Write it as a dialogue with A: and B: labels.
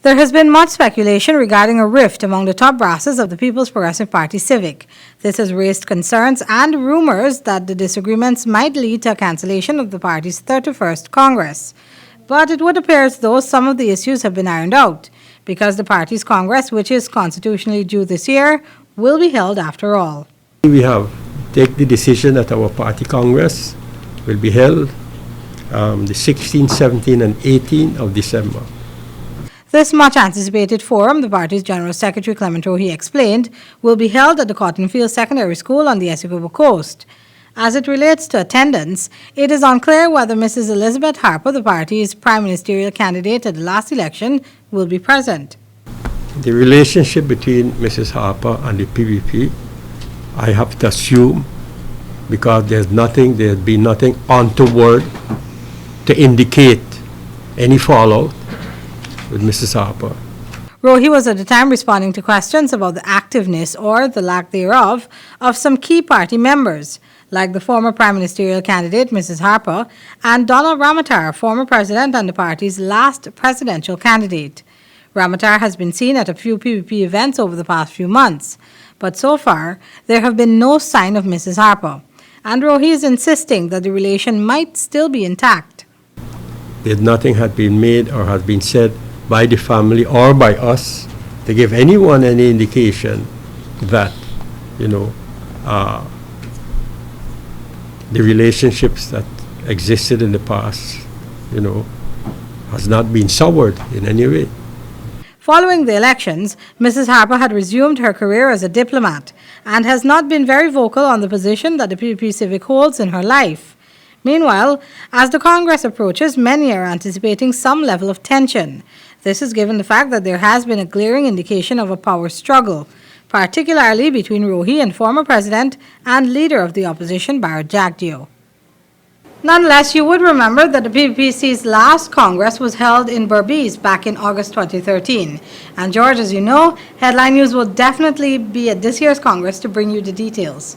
A: There has been much speculation regarding a rift among the top brasses of the People's Progressive Party Civic. This has raised concerns and rumors that the disagreements might lead to a cancellation of the party's 31st Congress. But it would appear as though some of the issues have been ironed out, because the party's Congress, which is constitutionally due this year, will be held after all.
B: We have taken the decision that our party Congress will be held the 16th, 17th, and 18th of December.
A: This much-anticipated forum, the party's General Secretary Clement Rohee explained, will be held at the Cottonfield Secondary School on the Essequibo Coast. As it relates to attendance, it is unclear whether Mrs. Elizabeth Harper, the party's Prime Ministerial candidate at the last election, will be present.
B: The relationship between Mrs. Harper and the PPP, I have to assume, because there's been nothing untoward to indicate any fallout with Mrs. Harper.
A: Rohee was at the time responding to questions about the activeness, or the lack thereof, of some key party members, like the former Prime Ministerial candidate, Mrs. Harper, and Donald Ramotar, former president and the party's last presidential candidate. Ramotar has been seen at a few PPP events over the past few months, but so far, there have been no sign of Mrs. Harper, and Rohee is insisting that the relation might still be intact.
B: That nothing had been made or has been said by the family or by us to give anyone any indication that, the relationships that existed in the past, has not been soured in any way.
A: Following the elections, Mrs. Harper had resumed her career as a diplomat and has not been very vocal on the position that the PPP Civic holds in her life. Meanwhile, as the Congress approaches, many are anticipating some level of tension. This is given the fact that there has been a glaring indication of a power struggle, particularly between Rohee and former President and Leader of the Opposition, Barrett Jagdeo. Nonetheless, you would remember that the PPPC's last Congress was held in Berbice back in August 2013. And George, as you know, Headline News will definitely be at this year's Congress to bring you the details.